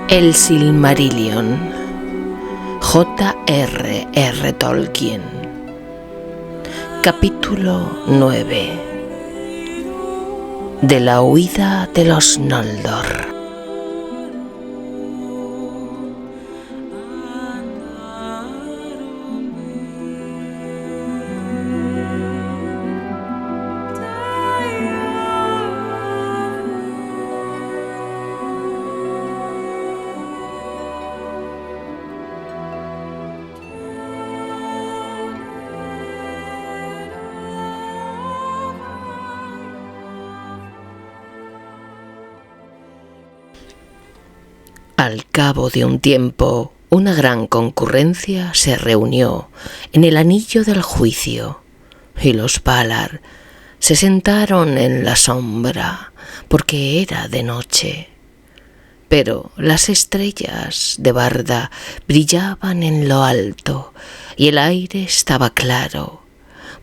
El Silmarillion, J.R.R. Tolkien. Capítulo 9. De la huida de los Noldor. Al cabo de un tiempo, una gran concurrencia se reunió en el Anillo del Juicio, y los Valar se sentaron en la sombra, porque era de noche. Pero las estrellas de Barda brillaban en lo alto, y el aire estaba claro,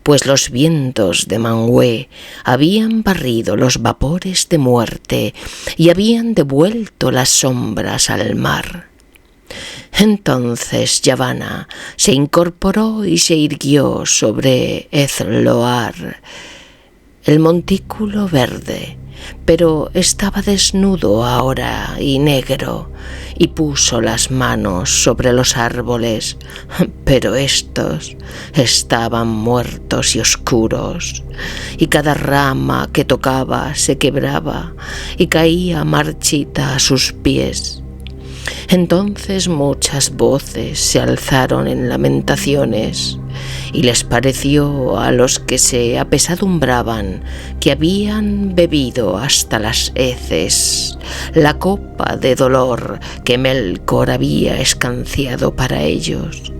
pues los vientos de Manwë habían barrido los vapores de muerte y habían devuelto las sombras al mar. Entonces Yavanna se incorporó y se irguió sobre Ezloar, el montículo verde, pero estaba desnudo ahora y negro, y puso las manos sobre los árboles, pero estos estaban muertos y oscuros, y cada rama que tocaba se quebraba y caía marchita a sus pies. Entonces muchas voces se alzaron en lamentaciones, y les pareció a los que se apesadumbraban que habían bebido hasta las heces la copa de dolor que Melkor había escanciado para ellos.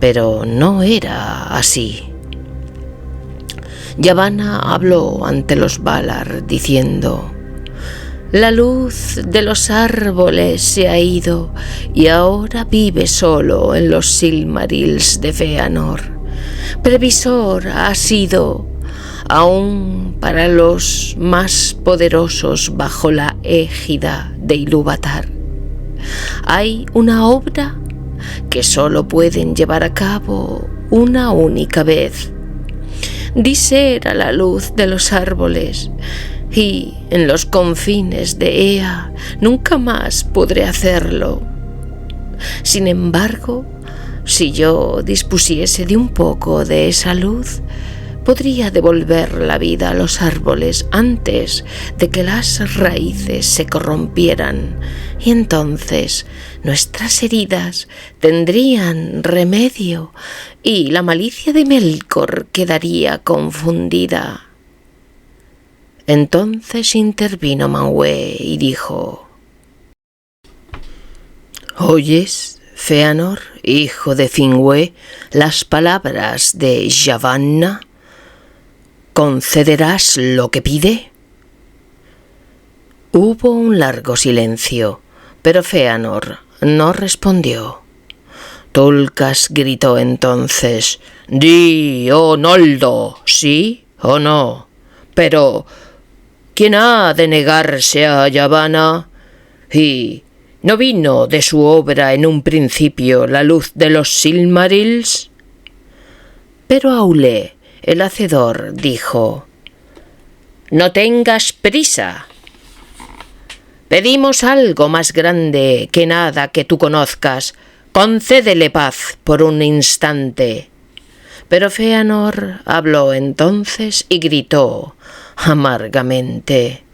Pero no era así. Yavanna habló ante los Valar diciendo: «La luz de los árboles se ha ido y ahora vive solo en los Silmarils de Fëanor. Previsor ha sido, aún para los más poderosos bajo la égida de Ilúvatar. Hay una obra que solo pueden llevar a cabo una única vez. Di ser a la luz de los árboles, y en los confines de Ea nunca más podré hacerlo. Sin embargo, si yo dispusiese de un poco de esa luz, podría devolver la vida a los árboles antes de que las raíces se corrompieran, y entonces nuestras heridas tendrían remedio y la malicia de Melkor quedaría confundida». Entonces intervino Manwë y dijo: «¿Oyes, Fëanor, hijo de Finwë, las palabras de Yavanna? ¿Concederás lo que pide?». Hubo un largo silencio, pero Fëanor no respondió. Tulkas gritó entonces: «Di, oh Noldo, ¿sí o no? Pero ¿quién ha de negarse a Yavanna? ¿Y no vino de su obra en un principio la luz de los Silmarils?». Pero Aulë, el Hacedor, dijo: «No tengas prisa. Pedimos algo más grande que nada que tú conozcas. Concédele paz por un instante». Pero Fëanor habló entonces y gritó amargamente: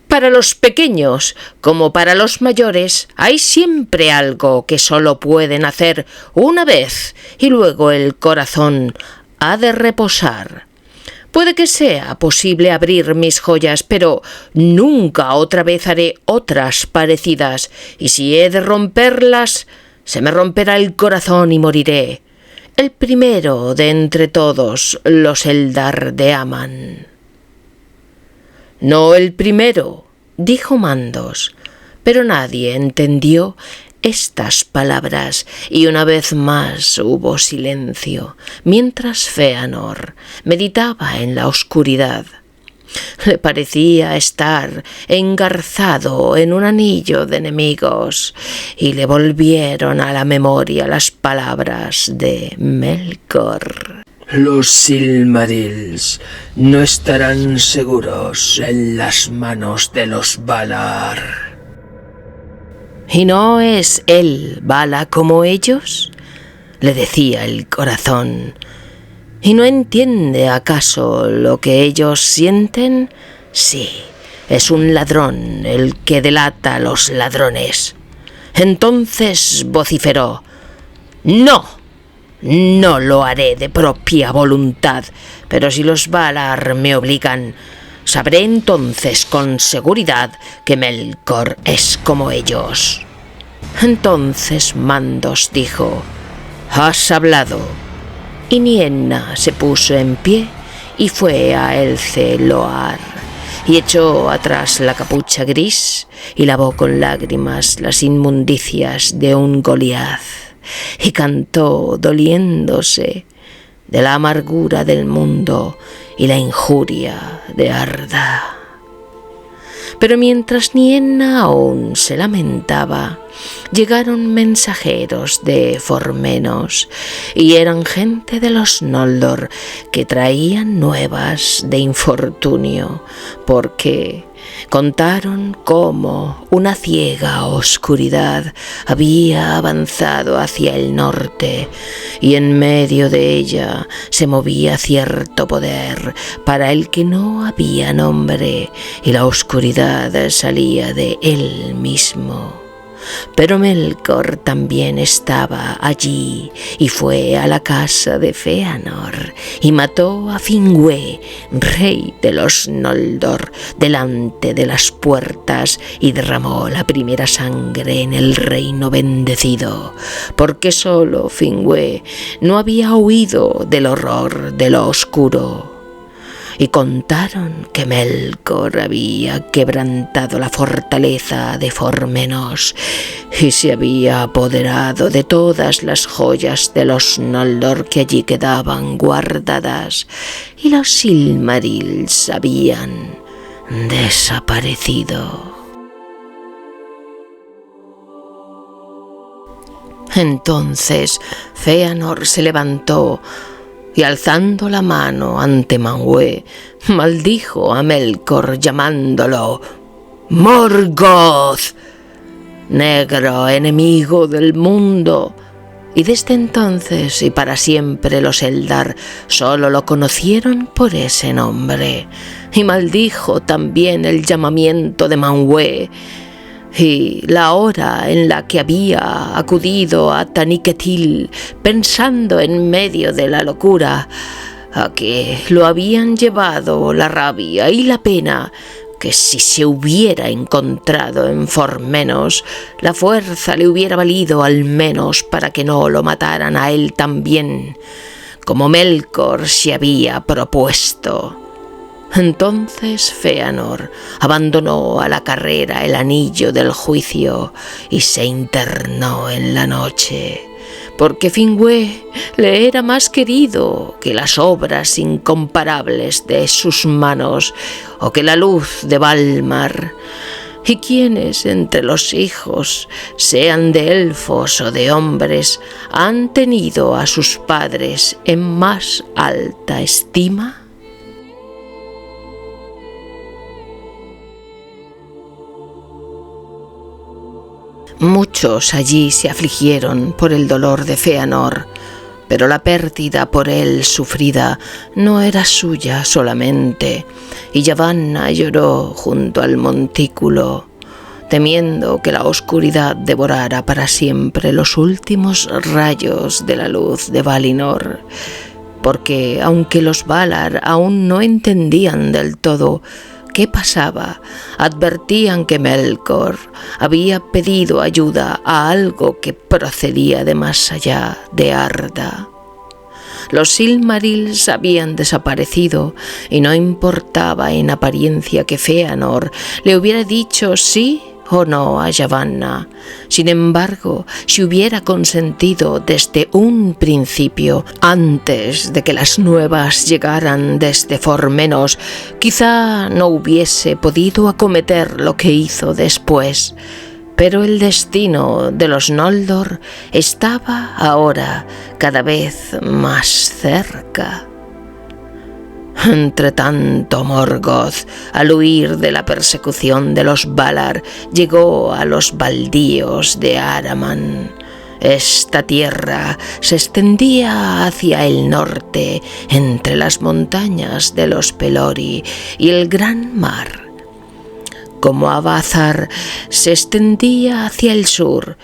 «Para los pequeños, como para los mayores, hay siempre algo que solo pueden hacer una vez y luego el corazón ha de reposar. Puede que sea posible abrir mis joyas, pero nunca otra vez haré otras parecidas, y si he de romperlas, se me romperá el corazón y moriré, el primero de entre todos los Eldar de Aman». «No el primero», dijo Mandos, pero nadie entendió estas palabras, y una vez más hubo silencio, mientras Fëanor meditaba en la oscuridad. Le parecía estar engarzado en un anillo de enemigos y le volvieron a la memoria las palabras de Melkor. Los Silmarils no estarán seguros en las manos de los Valar. ¿Y no es él Vala como ellos?, le decía el corazón. ¿Y no entiende acaso lo que ellos sienten? Sí, es un ladrón el que delata a los ladrones. Entonces vociferó: «No, no lo haré de propia voluntad, pero si los Valar me obligan, sabré entonces con seguridad que Melkor es como ellos». Entonces Mandos dijo: «Has hablado». Y Nienna se puso en pie y fue a Elceloar, y echó atrás la capucha gris y lavó con lágrimas las inmundicias de un Goliath, y cantó doliéndose de la amargura del mundo y la injuria de Arda. Pero mientras Nienna aún se lamentaba, llegaron mensajeros de Formenos, y eran gente de los Noldor que traían nuevas de infortunio, porque contaron cómo una ciega oscuridad había avanzado hacia el norte, y en medio de ella se movía cierto poder para el que no había nombre, y la oscuridad salía de él mismo. Pero Melkor también estaba allí y fue a la casa de Fëanor y mató a Finwë, rey de los Noldor, delante de las puertas, y derramó la primera sangre en el reino bendecido, porque solo Finwë no había huido del horror de lo oscuro. Y contaron que Melkor había quebrantado la fortaleza de Formenos y se había apoderado de todas las joyas de los Noldor que allí quedaban guardadas, y los Silmarils habían desaparecido. Entonces Fëanor se levantó y, alzando la mano ante Manwë, maldijo a Melkor llamándolo Morgoth, negro enemigo del mundo. Y desde entonces y para siempre los Eldar solo lo conocieron por ese nombre. Y maldijo también el llamamiento de Manwë y la hora en la que había acudido a Taniquetil, pensando en medio de la locura a que lo habían llevado la rabia y la pena, que si se hubiera encontrado en Formenos, la fuerza le hubiera valido al menos para que no lo mataran a él también, como Melkor se había propuesto. Entonces Fëanor abandonó a la carrera el anillo del juicio y se internó en la noche, porque Finwë le era más querido que las obras incomparables de sus manos o que la luz de Valmar. ¿Y quiénes entre los hijos, sean de elfos o de hombres, han tenido a sus padres en más alta estima? Muchos allí se afligieron por el dolor de Fëanor, pero la pérdida por él sufrida no era suya solamente, y Yavanna lloró junto al montículo, temiendo que la oscuridad devorara para siempre los últimos rayos de la luz de Valinor, porque aunque los Valar aún no entendían del todo qué pasaba, advertían que Melkor había pedido ayuda a algo que procedía de más allá de Arda. Los Silmarils habían desaparecido y no importaba en apariencia que Fëanor le hubiera dicho sí o no a Yavanna. Sin embargo, si hubiera consentido desde un principio, antes de que las nuevas llegaran desde Formenos, quizá no hubiese podido acometer lo que hizo después. Pero el destino de los Noldor estaba ahora cada vez más cerca. Entretanto, Morgoth, al huir de la persecución de los Valar, llegó a los baldíos de Araman. Esta tierra se extendía hacia el norte, entre las montañas de los Pelori y el gran mar. Como Abazar se extendía hacia el sur,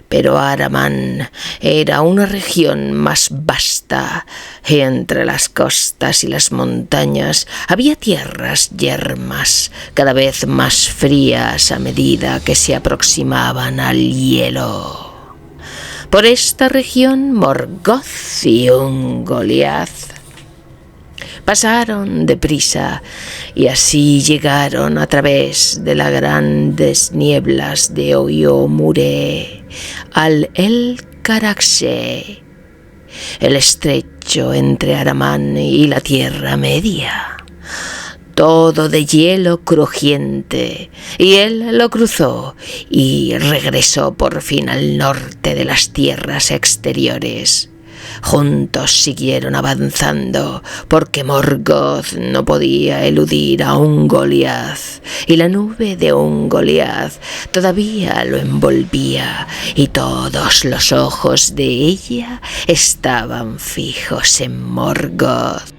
pero Araman era una región más vasta, y entre las costas y las montañas había tierras yermas, cada vez más frías a medida que se aproximaban al hielo. Por esta región Morgoth y Ungoliath pasaron deprisa y así llegaron a través de las grandes nieblas de Oiomure al El Caraxé, el estrecho entre Araman y la Tierra Media, todo de hielo crujiente, y él lo cruzó y regresó por fin al norte de las tierras exteriores. Juntos siguieron avanzando, porque Morgoth no podía eludir a Ungoliath, y la nube de Ungoliath todavía lo envolvía, y todos los ojos de ella estaban fijos en Morgoth.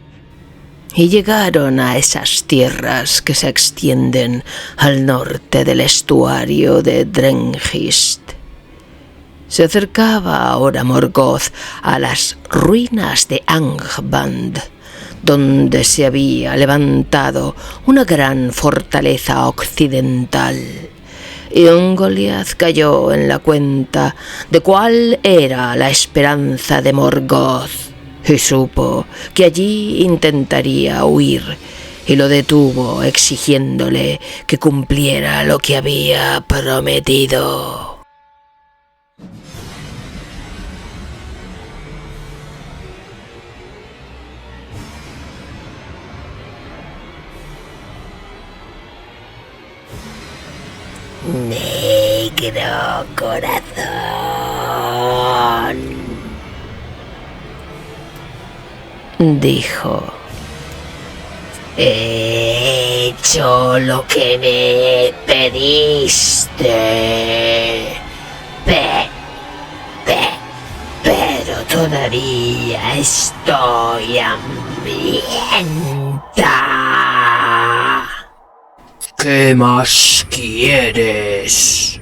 Y llegaron a esas tierras que se extienden al norte del estuario de Drengist. Se acercaba ahora Morgoth a las ruinas de Angband, donde se había levantado una gran fortaleza occidental. Y Ungoliath cayó en la cuenta de cuál era la esperanza de Morgoth, y supo que allí intentaría huir, y lo detuvo exigiéndole que cumpliera lo que había prometido. Negro corazón, dijo, he hecho lo que me pediste, pero todavía estoy hambrienta. ¿Qué más quieres?,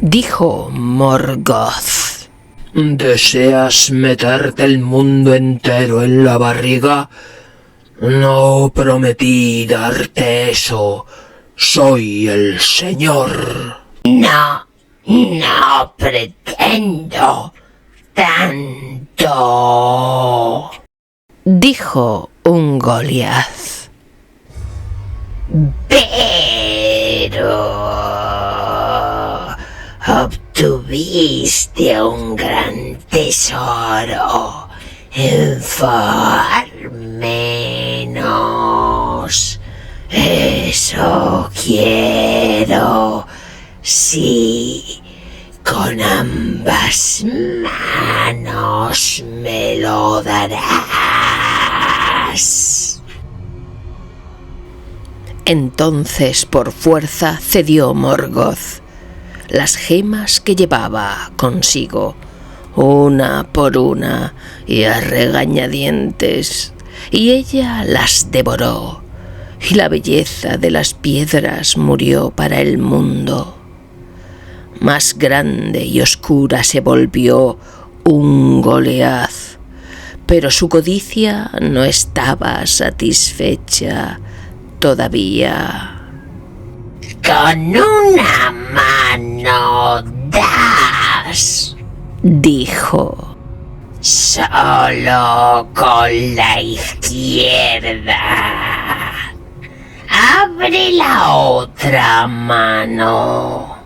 dijo Morgoth. ¿Deseas meterte el mundo entero en la barriga? No prometí darte eso. Soy el Señor. No pretendo tanto, dijo Ungoliath. Pero obtuviste un gran tesoro en Formenos. Eso quiero, sí, con ambas manos me lo darás. Entonces por fuerza cedió Morgoth las gemas que llevaba consigo, una por una y a regañadientes, y ella las devoró, y la belleza de las piedras murió para el mundo. Más grande y oscura se volvió Ungoliath, pero su codicia no estaba satisfecha todavía. Con una mano das, dijo. Solo con la izquierda. Abre la otra mano.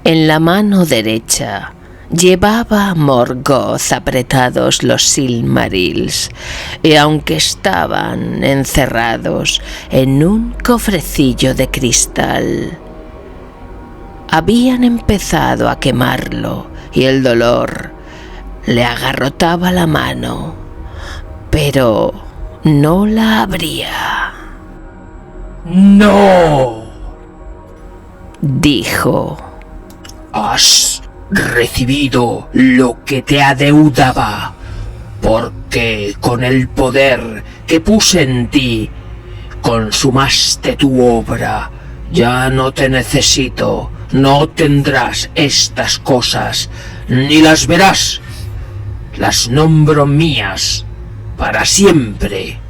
En la mano derecha llevaba Morgoth apretados los Silmarils, y aunque estaban encerrados en un cofrecillo de cristal, habían empezado a quemarlo y el dolor le agarrotaba la mano, pero no la abría. ¡No!, dijo. Has recibido lo que te adeudaba, porque con el poder que puse en ti, consumaste tu obra. Ya no te necesito, no tendrás estas cosas, ni las verás. Las nombro mías para siempre.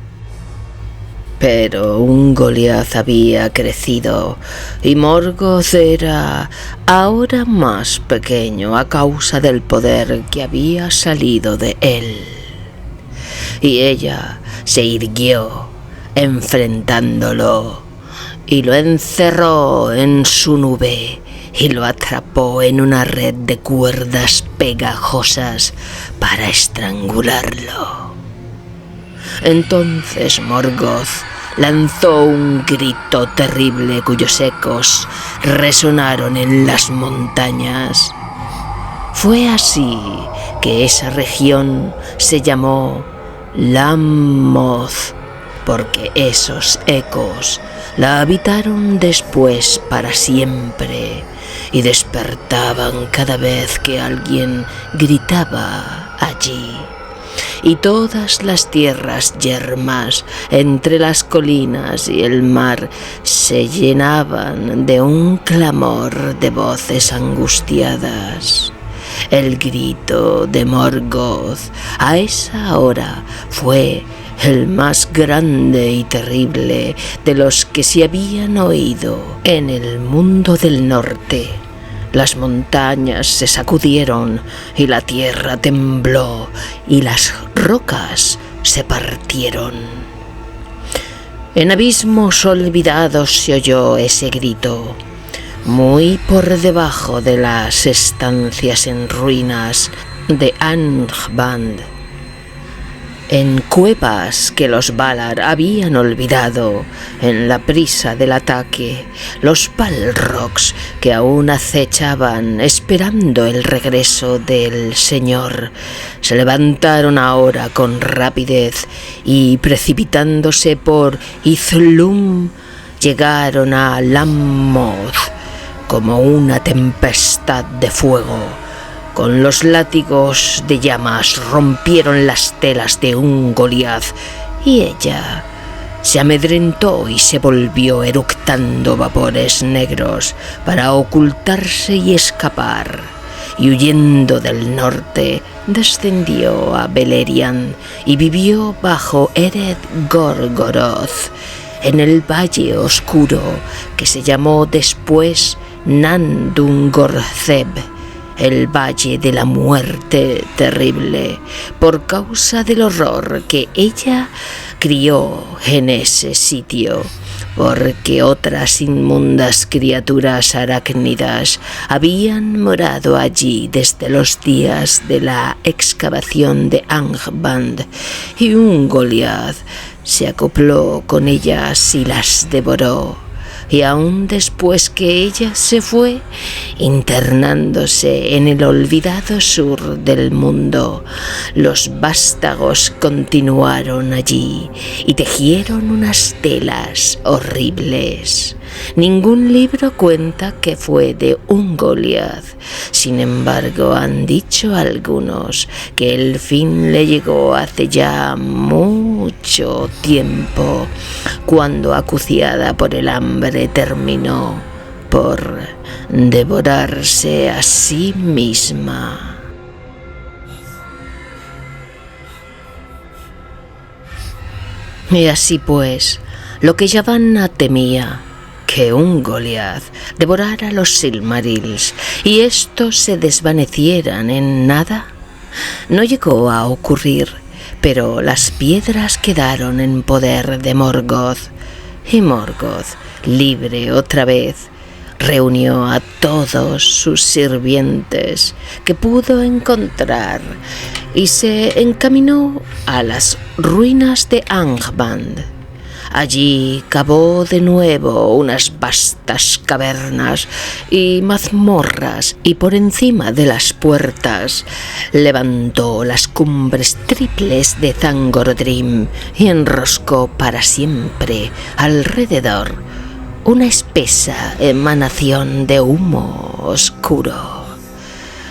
Pero un Goliath había crecido y Morgoth era ahora más pequeño a causa del poder que había salido de él. Y ella se irguió enfrentándolo y lo encerró en su nube y lo atrapó en una red de cuerdas pegajosas para estrangularlo. Entonces Morgoth lanzó un grito terrible cuyos ecos resonaron en las montañas. Fue así que esa región se llamó Lammoth, porque esos ecos la habitaron después para siempre y despertaban cada vez que alguien gritaba allí. Y todas las tierras yermas entre las colinas y el mar se llenaban de un clamor de voces angustiadas. El grito de Morgoth a esa hora fue el más grande y terrible de los que se habían oído en el mundo del norte. Las montañas se sacudieron y la tierra tembló y las rocas se partieron. En abismos olvidados se oyó ese grito, muy por debajo de las estancias en ruinas de Angband, en cuevas que los Valar habían olvidado en la prisa del ataque. Los Balrogs, que aún acechaban esperando el regreso del Señor, se levantaron ahora con rapidez y, precipitándose por Izlum, llegaron a Lammoth como una tempestad de fuego. Con los látigos de llamas rompieron las telas de un Goliath y ella se amedrentó y se volvió eructando vapores negros para ocultarse y escapar. Y huyendo del norte descendió a Beleriand y vivió bajo Ered Gorgoroth, en el valle oscuro que se llamó después Nandungorceb, el Valle de la Muerte Terrible, por causa del horror que ella crió en ese sitio, porque otras inmundas criaturas arácnidas habían morado allí desde los días de la excavación de Angband, y un Goliath se acopló con ellas y las devoró. Y aún después que ella se fue, internándose en el olvidado sur del mundo, los vástagos continuaron allí y tejieron unas telas horribles. Ningún libro cuenta que fue de un Goliath. Sin embargo, han dicho algunos que el fin le llegó hace ya mucho tiempo, cuando, acuciada por el hambre, terminó por devorarse a sí misma. Y así pues, lo que Yavanna temía, que un Goliath devorara los Silmarils y estos se desvanecieran en nada, no llegó a ocurrir, pero las piedras quedaron en poder de Morgoth, y Morgoth, libre otra vez, reunió a todos sus sirvientes que pudo encontrar y se encaminó a las ruinas de Angband. Allí cavó de nuevo unas vastas cavernas y mazmorras, y por encima de las puertas levantó las cumbres triples de Thangorodrim y enroscó para siempre alrededor una espesa emanación de humo oscuro.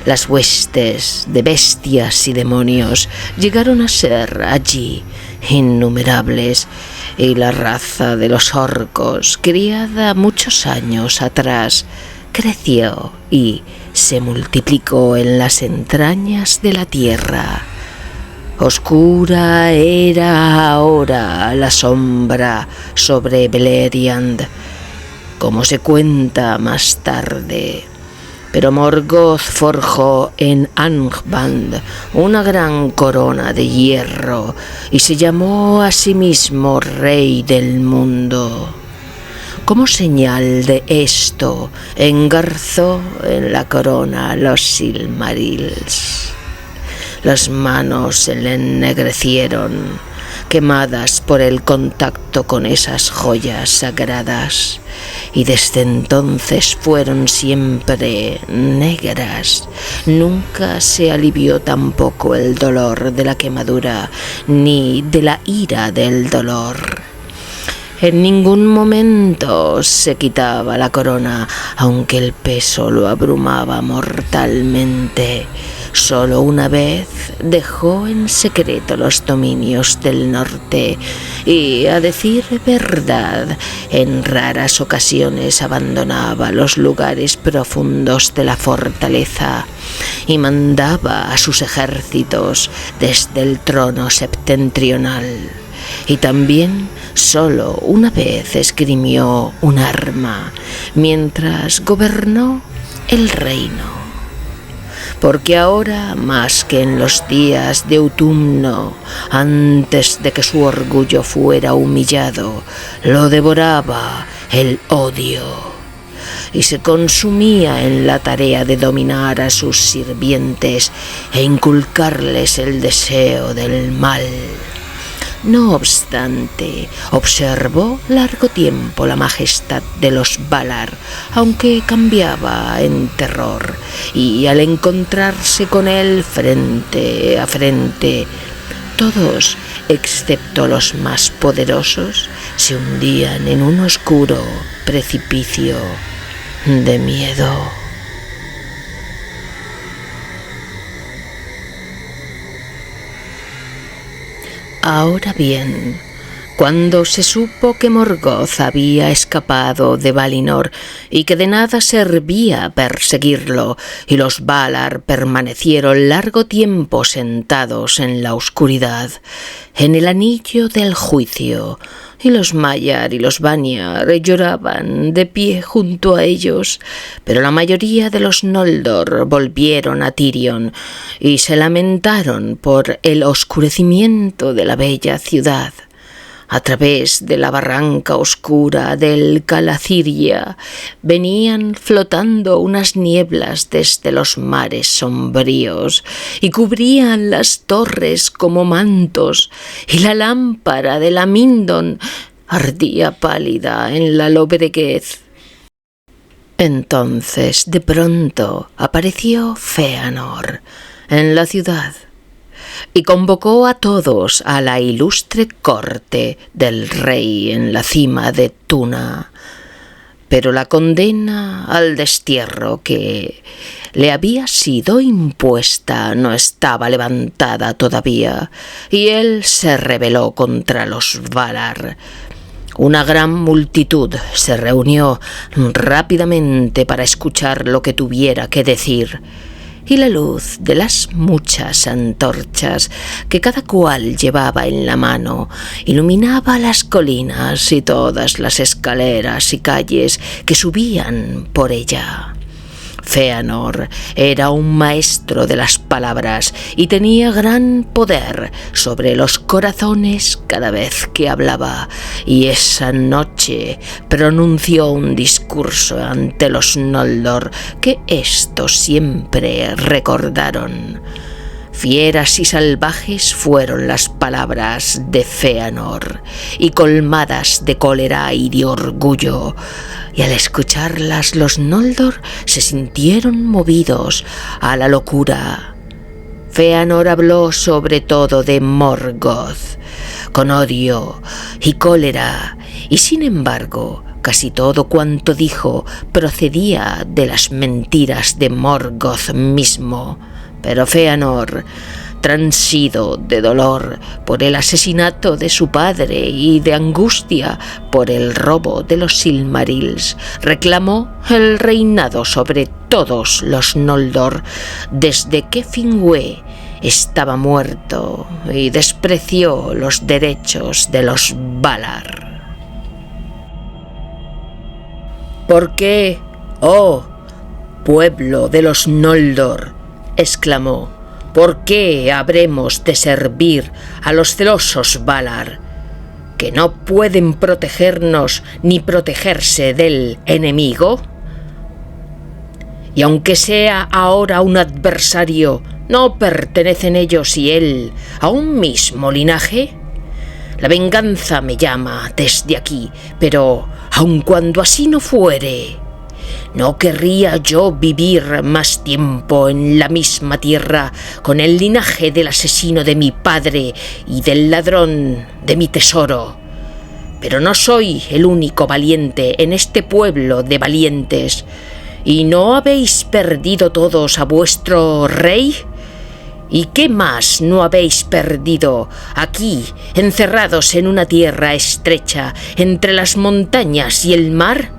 Las huestes de bestias y demonios llegaron a ser allí innumerables, y la raza de los orcos, criada muchos años atrás, creció y se multiplicó en las entrañas de la tierra. Oscura era ahora la sombra sobre Beleriand, como se cuenta más tarde. Pero Morgoth forjó en Angband una gran corona de hierro y se llamó a sí mismo Rey del Mundo. Como señal de esto, engarzó en la corona los Silmarils. Las manos se le ennegrecieron, quemadas por el contacto con esas joyas sagradas, y desde entonces fueron siempre negras. Nunca se alivió tampoco el dolor de la quemadura, ni de la ira del dolor. En ningún momento se quitaba la corona, aunque el peso lo abrumaba mortalmente. Solo una vez dejó en secreto los dominios del norte y, a decir verdad, en raras ocasiones abandonaba los lugares profundos de la fortaleza y mandaba a sus ejércitos desde el trono septentrional. Y también solo una vez esgrimió un arma mientras gobernó el reino. Porque ahora, más que en los días de autumno, antes de que su orgullo fuera humillado, lo devoraba el odio, y se consumía en la tarea de dominar a sus sirvientes e inculcarles el deseo del mal. No obstante, observó largo tiempo la majestad de los Valar, aunque cambiaba en terror, y al encontrarse con él frente a frente, todos, excepto los más poderosos, se hundían en un oscuro precipicio de miedo. Ahora bien, cuando se supo que Morgoth había escapado de Valinor y que de nada servía perseguirlo, y los Valar permanecieron largo tiempo sentados en la oscuridad, en el anillo del juicio, y los Maiar y los Vanyar lloraban de pie junto a ellos, pero la mayoría de los Noldor volvieron a Tirion y se lamentaron por el oscurecimiento de la bella ciudad. A través de la barranca oscura del Calaciria venían flotando unas nieblas desde los mares sombríos y cubrían las torres como mantos, y la lámpara de la Mindon ardía pálida en la lobreguez. Entonces, de pronto, apareció Fëanor en la ciudad y convocó a todos a la ilustre corte del rey en la cima de Tuna. Pero la condena al destierro que le había sido impuesta no estaba levantada todavía, y él se rebeló contra los Valar. Una gran multitud se reunió rápidamente para escuchar lo que tuviera que decir, y la luz de las muchas antorchas que cada cual llevaba en la mano iluminaba las colinas y todas las escaleras y calles que subían por ella. Fëanor era un maestro de las palabras y tenía gran poder sobre los corazones cada vez que hablaba, y esa noche pronunció un discurso ante los Noldor que estos siempre recordaron. Fieras y salvajes fueron las palabras de Fëanor, y colmadas de cólera y de orgullo, y al escucharlas los Noldor se sintieron movidos a la locura. Fëanor habló sobre todo de Morgoth, con odio y cólera, y sin embargo casi todo cuanto dijo procedía de las mentiras de Morgoth mismo. Pero Fëanor, transido de dolor por el asesinato de su padre y de angustia por el robo de los Silmarils, reclamó el reinado sobre todos los Noldor desde que Finwë estaba muerto, y despreció los derechos de los Valar. ¿Por qué, oh pueblo de los Noldor?, exclamó, ¿por qué habremos de servir a los celosos Valar, que no pueden protegernos ni protegerse del enemigo? Y aunque sea ahora un adversario, ¿no pertenecen ellos y él a un mismo linaje? La venganza me llama desde aquí, pero aun cuando así no fuere, no querría yo vivir más tiempo en la misma tierra con el linaje del asesino de mi padre y del ladrón de mi tesoro. Pero no soy el único valiente en este pueblo de valientes. ¿Y no habéis perdido todos a vuestro rey? ¿Y qué más no habéis perdido aquí, encerrados en una tierra estrecha entre las montañas y el mar?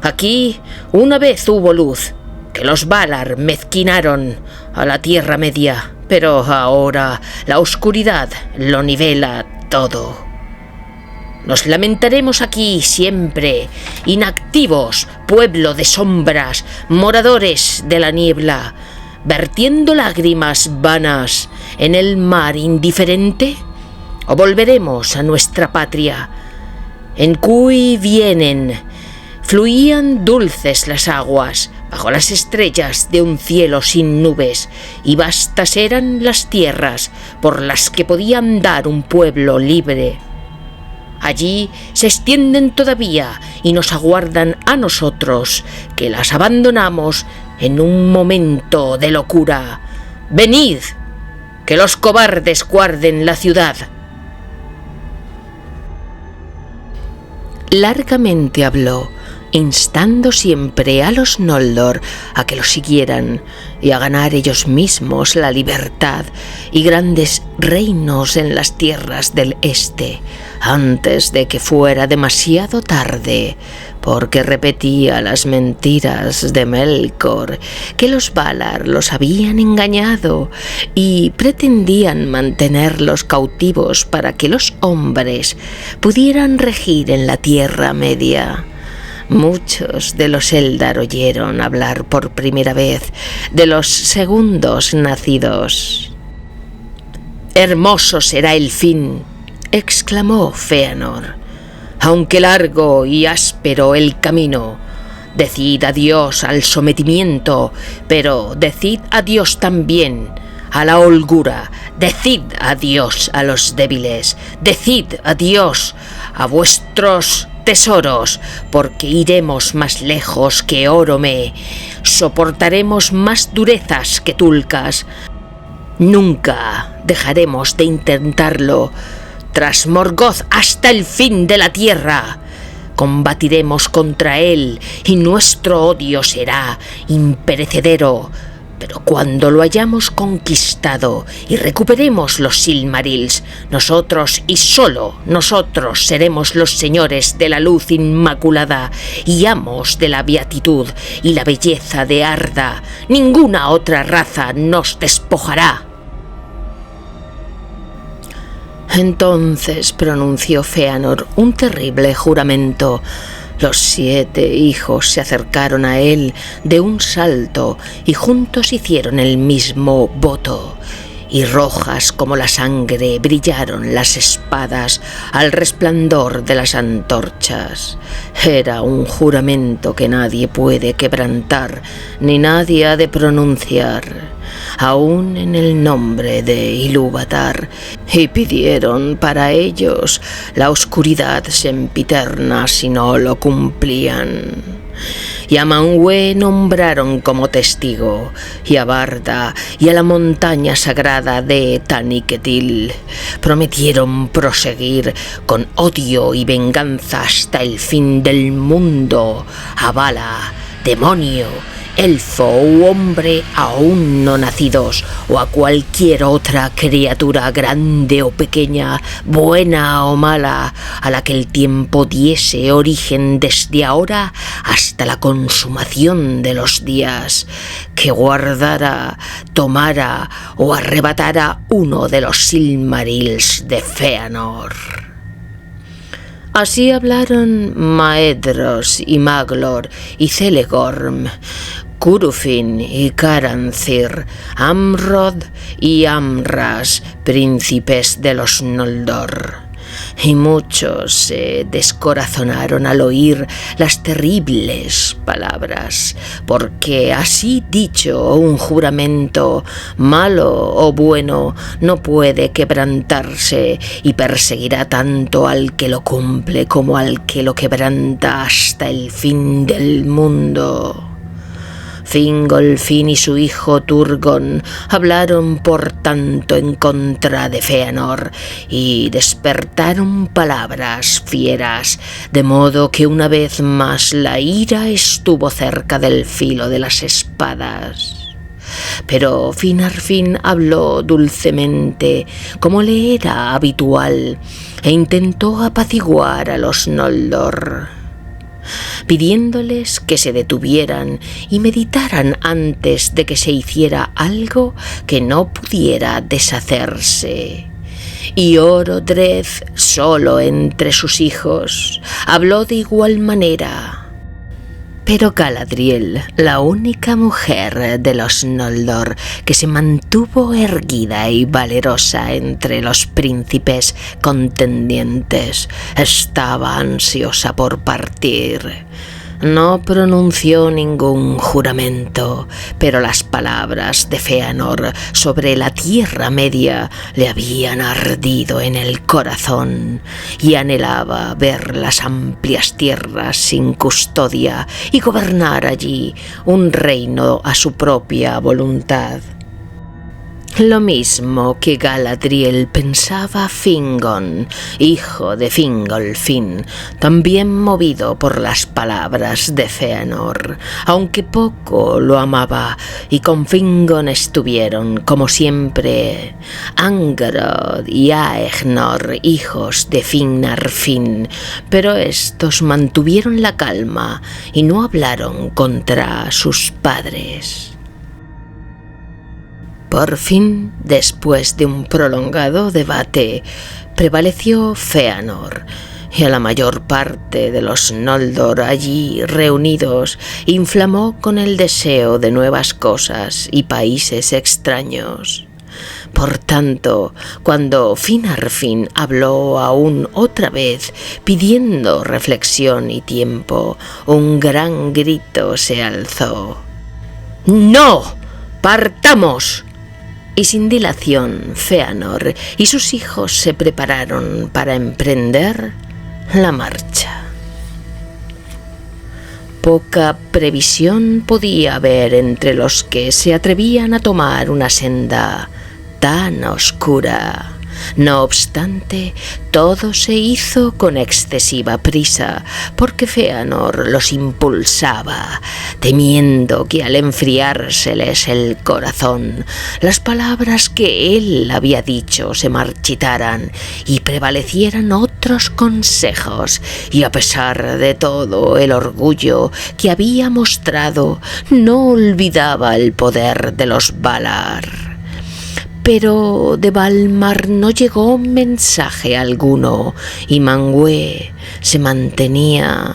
Aquí una vez hubo luz, que los Valar mezquinaron a la Tierra Media, pero ahora la oscuridad lo nivela todo. Nos lamentaremos aquí siempre, inactivos, pueblo de sombras, moradores de la niebla, vertiendo lágrimas vanas en el mar indiferente, o volveremos a nuestra patria, en cuy vienen. Fluían dulces las aguas bajo las estrellas de un cielo sin nubes, y vastas eran las tierras por las que podía andar un pueblo libre. Allí se extienden todavía y nos aguardan a nosotros, que las abandonamos en un momento de locura. ¡Venid, que los cobardes guarden la ciudad! Largamente habló, instando siempre a los Noldor a que lo siguieran y a ganar ellos mismos la libertad y grandes reinos en las tierras del este, antes de que fuera demasiado tarde, porque repetía las mentiras de Melkor, que los Valar los habían engañado y pretendían mantenerlos cautivos para que los hombres pudieran regir en la Tierra Media. Muchos de los Eldar oyeron hablar por primera vez de los segundos nacidos. «Hermoso será el fin», exclamó Fëanor, «aunque largo y áspero el camino. Decid adiós al sometimiento, pero decid adiós también a la holgura. Decid adiós a los débiles. Decid adiós a vuestros tesoros, porque iremos más lejos que Orome, soportaremos más durezas que Tulkas. Nunca dejaremos de intentarlo. Tras Morgoth hasta el fin de la tierra, combatiremos contra él y nuestro odio será imperecedero. Pero cuando lo hayamos conquistado y recuperemos los Silmarils, nosotros y solo nosotros seremos los señores de la luz inmaculada y amos de la beatitud y la belleza de Arda. Ninguna otra raza nos despojará». Entonces pronunció Fëanor un terrible juramento, Los 7 hijos se acercaron a él de un salto y juntos hicieron el mismo voto. Y rojas como la sangre brillaron las espadas al resplandor de las antorchas. Era un juramento que nadie puede quebrantar, ni nadie ha de pronunciar, aún en el nombre de Ilúvatar, y pidieron para ellos la oscuridad sempiterna si no lo cumplían. Y a Manwë nombraron como testigo, y a Barda y a la montaña sagrada de Taniquetil. Prometieron proseguir con odio y venganza hasta el fin del mundo a Vala, demonio, elfo u hombre aún no nacidos, o a cualquier otra criatura grande o pequeña, buena o mala, a la que el tiempo diese origen desde ahora hasta la consumación de los días, que guardara, tomara o arrebatara uno de los Silmarils de Fëanor. Así hablaron Maedhros y Maglor y Celegorm, Curufin y Caranthir, Amrod y Amras, príncipes de los Noldor. Y muchos se descorazonaron al oír las terribles palabras, porque así dicho un juramento, malo o bueno, no puede quebrantarse y perseguirá tanto al que lo cumple como al que lo quebranta hasta el fin del mundo. Fingolfin y su hijo Turgon hablaron por tanto en contra de Fëanor y despertaron palabras fieras, de modo que una vez más la ira estuvo cerca del filo de las espadas. Pero Finarfin habló dulcemente, como le era habitual, e intentó apaciguar a los Noldor, pidiéndoles que se detuvieran y meditaran antes de que se hiciera algo que no pudiera deshacerse. Y Orodreth, solo entre sus hijos, habló de igual manera. Pero Galadriel, la única mujer de los Noldor que se mantuvo erguida y valerosa entre los príncipes contendientes, estaba ansiosa por partir. No pronunció ningún juramento, pero las palabras de Fëanor sobre la Tierra Media le habían ardido en el corazón y anhelaba ver las amplias tierras sin custodia y gobernar allí un reino a su propia voluntad. Lo mismo que Galadriel pensaba Fingon, hijo de Fingolfin, también movido por las palabras de Fëanor, aunque poco lo amaba, y con Fingon estuvieron, como siempre, Angrod y Aegnor, hijos de Finarfin, pero estos mantuvieron la calma y no hablaron contra sus padres. Por fin, después de un prolongado debate, prevaleció Fëanor, y a la mayor parte de los Noldor allí reunidos inflamó con el deseo de nuevas cosas y países extraños. Por tanto, cuando Finarfin habló aún otra vez, pidiendo reflexión y tiempo, un gran grito se alzó. ¡No! ¡Partamos! Y sin dilación, Fëanor y sus hijos se prepararon para emprender la marcha. Poca previsión podía haber entre los que se atrevían a tomar una senda tan oscura. No obstante, todo se hizo con excesiva prisa, porque Fëanor los impulsaba, temiendo que al enfriárseles el corazón, las palabras que él había dicho se marchitaran y prevalecieran otros consejos, y a pesar de todo el orgullo que había mostrado, no olvidaba el poder de los Valar. Pero de Valmar no llegó mensaje alguno, y Manwë se mantenía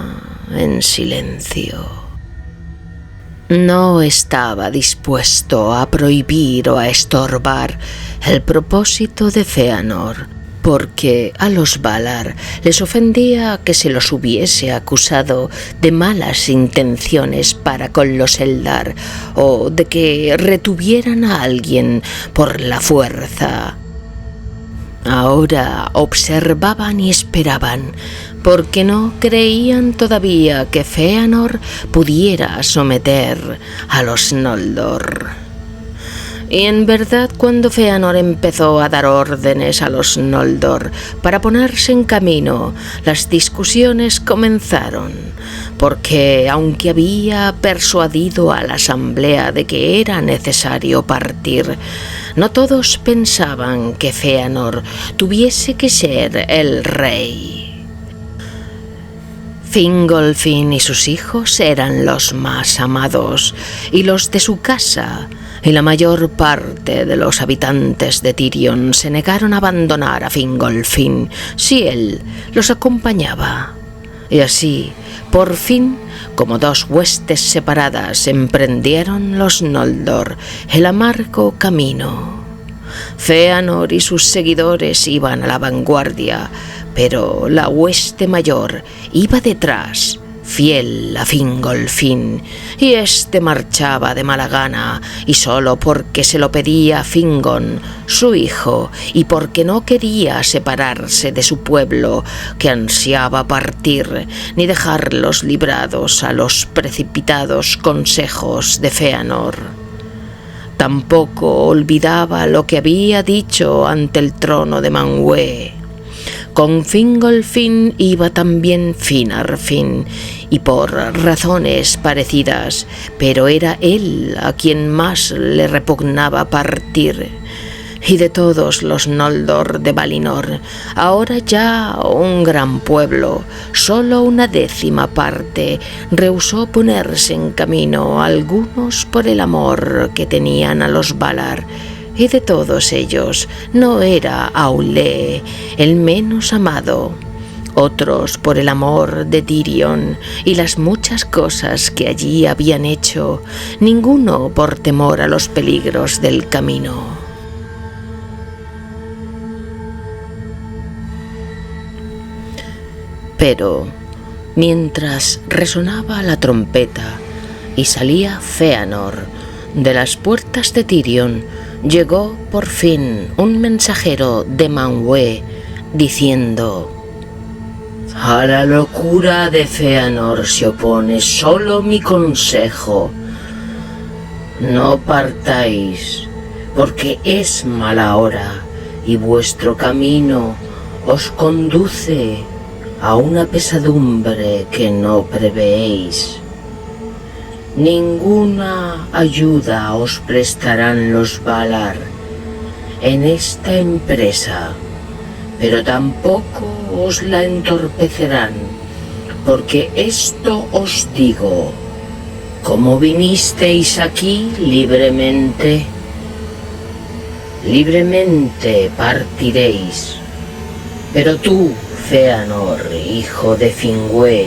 en silencio. No estaba dispuesto a prohibir o a estorbar el propósito de Fëanor, porque a los Valar les ofendía que se los hubiese acusado de malas intenciones para con los Eldar o de que retuvieran a alguien por la fuerza. Ahora observaban y esperaban, porque no creían todavía que Fëanor pudiera someter a los Noldor. Y en verdad, cuando Fëanor empezó a dar órdenes a los Noldor para ponerse en camino, las discusiones comenzaron, porque aunque había persuadido a la asamblea de que era necesario partir, no todos pensaban que Fëanor tuviese que ser el rey. Fingolfin y sus hijos eran los más amados, y los de su casa, y la mayor parte de los habitantes de Tirion se negaron a abandonar a Fingolfin si él los acompañaba. Y así, por fin, como dos huestes separadas, emprendieron los Noldor el amargo camino. Fëanor y sus seguidores iban a la vanguardia, pero la hueste mayor iba detrás, fiel a Fingolfin, y éste marchaba de mala gana, y solo porque se lo pedía Fingon, su hijo, y porque no quería separarse de su pueblo, que ansiaba partir, ni dejarlos librados a los precipitados consejos de Fëanor. Tampoco olvidaba lo que había dicho ante el trono de Manwë. Con Fingolfin iba también Finarfin, y por razones parecidas, pero era él a quien más le repugnaba partir. Y de todos los Noldor de Valinor, ahora ya un gran pueblo, solo una 10ª parte rehusó ponerse en camino, algunos por el amor que tenían a los Valar, y de todos ellos no era Aule el menos amado, otros por el amor de Tirion y las muchas cosas que allí habían hecho, ninguno por temor a los peligros del camino. Pero mientras resonaba la trompeta y salía Fëanor de las puertas de Tirion, llegó por fin un mensajero de Manwë diciendo: «A la locura de Fëanor se opone solo mi consejo. No partáis, porque es mala hora y vuestro camino os conduce a una pesadumbre que no prevéis. Ninguna ayuda os prestarán los Valar en esta empresa, pero tampoco os la entorpecerán, porque esto os digo: como vinisteis aquí libremente, libremente partiréis. Pero tú, Fëanor, hijo de Finwë,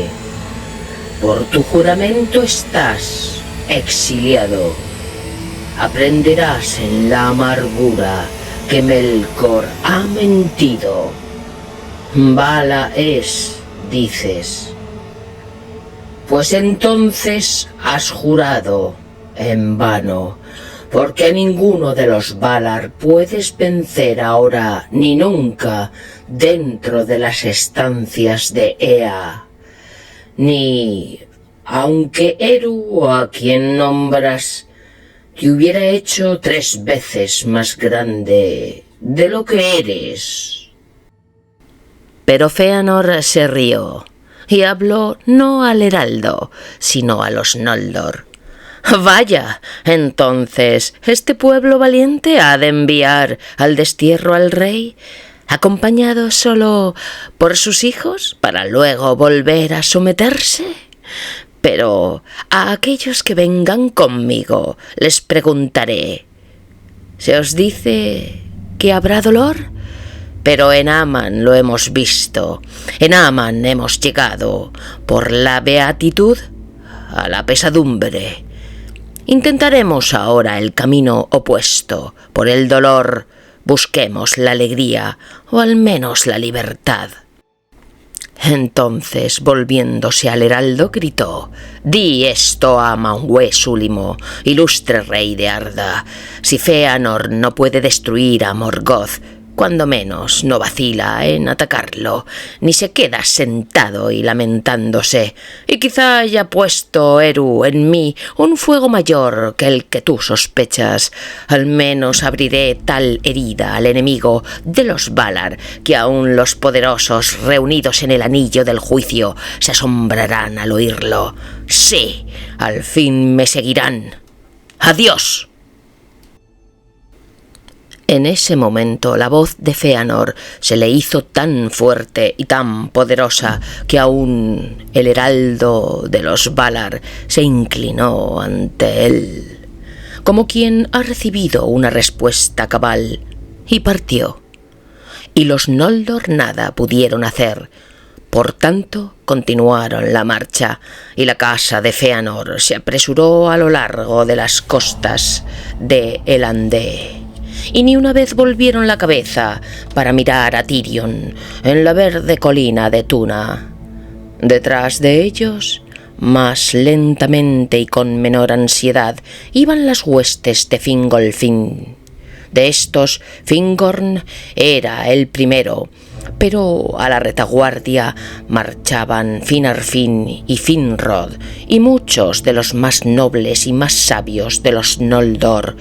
por tu juramento estás exiliado. Aprenderás en la amargura que Melkor ha mentido. Vala es, dices. Pues entonces has jurado en vano, porque a ninguno de los Valar puedes vencer ahora ni nunca dentro de las estancias de Ea. Ni aunque Eru, a quien nombras, te hubiera hecho 3 veces más grande de lo que eres». Pero Fëanor se rió y habló no al heraldo, sino a los Noldor. «Vaya, entonces, ¿este pueblo valiente ha de enviar al destierro al rey, acompañado solo por sus hijos, para luego volver a someterse? Pero a aquellos que vengan conmigo les preguntaré: ¿se os dice que habrá dolor? Pero en Aman lo hemos visto, en Aman hemos llegado, por la beatitud a la pesadumbre. Intentaremos ahora el camino opuesto, por el dolor, busquemos la alegría o al menos la libertad. Entonces, volviéndose al heraldo, gritó: «Di esto a Manwë Sulimo, ilustre rey de Arda. Si Fëanor no puede destruir a Morgoth, cuando menos no vacila en atacarlo, ni se queda sentado y lamentándose. Y quizá haya puesto Eru en mí un fuego mayor que el que tú sospechas. Al menos abriré tal herida al enemigo de los Valar, que aún los poderosos reunidos en el anillo del juicio se asombrarán al oírlo. Sí, al fin me seguirán. ¡Adiós!». En ese momento la voz de Fëanor se le hizo tan fuerte y tan poderosa que aún el heraldo de los Valar se inclinó ante él, como quien ha recibido una respuesta cabal, y partió. Y los Noldor nada pudieron hacer. Por tanto, continuaron la marcha, y la casa de Fëanor se apresuró a lo largo de las costas de Elandë. Y ni una vez volvieron la cabeza para mirar a Tirion en la verde colina de Tuna. Detrás de ellos, más lentamente y con menor ansiedad, iban las huestes de Fingolfin. De estos, Fingorn era el primero, pero a la retaguardia marchaban Finarfin y Finrod y muchos de los más nobles y más sabios de los Noldor,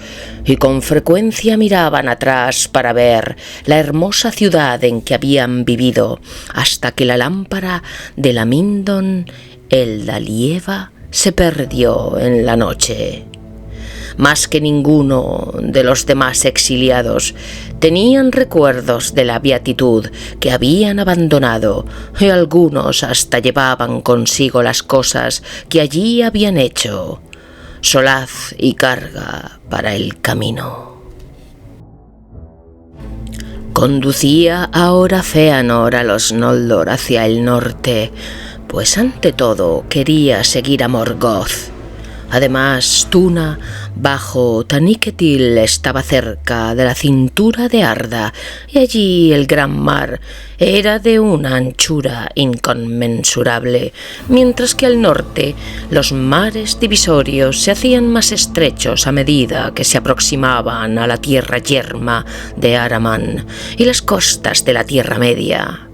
y con frecuencia miraban atrás para ver la hermosa ciudad en que habían vivido, hasta que la lámpara de la Mindon Eldalieva se perdió en la noche. Más que ninguno de los demás exiliados tenían recuerdos de la beatitud que habían abandonado, y algunos hasta llevaban consigo las cosas que allí habían hecho, solaz y carga para el camino. Conducía ahora Fëanor a los Noldor hacia el norte, pues ante todo quería seguir a Morgoth. Además, Tuna, bajo Taniquetil, estaba cerca de la cintura de Arda, y allí el gran mar era de una anchura inconmensurable, mientras que al norte los mares divisorios se hacían más estrechos a medida que se aproximaban a la tierra yerma de Araman y las costas de la Tierra Media.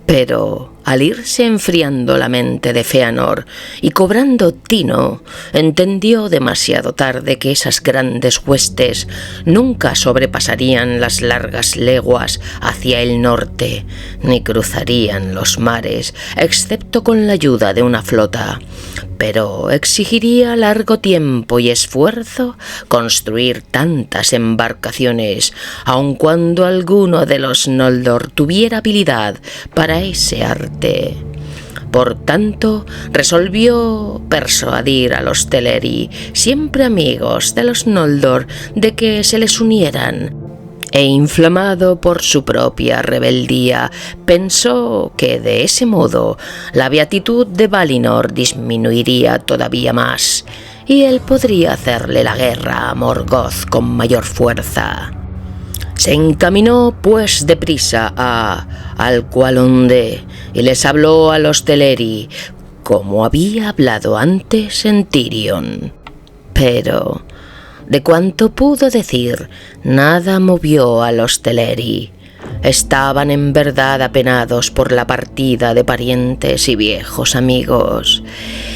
Pero al irse enfriando la mente de Fëanor y cobrando tino, entendió demasiado tarde que esas grandes huestes nunca sobrepasarían las largas leguas hacia el norte, ni cruzarían los mares, excepto con la ayuda de una flota. Pero exigiría largo tiempo y esfuerzo construir tantas embarcaciones, aun cuando alguno de los Noldor tuviera habilidad para ese arte. Por tanto, resolvió persuadir a los Teleri, siempre amigos de los Noldor, de que se les unieran. E inflamado por su propia rebeldía, pensó que de ese modo la beatitud de Valinor disminuiría todavía más, y él podría hacerle la guerra a Morgoth con mayor fuerza. Se encaminó pues deprisa a Alqualondë y les habló a los Teleri, como había hablado antes en Tirion. Pero de cuanto pudo decir, nada movió a los Teleri. Estaban en verdad apenados por la partida de parientes y viejos amigos,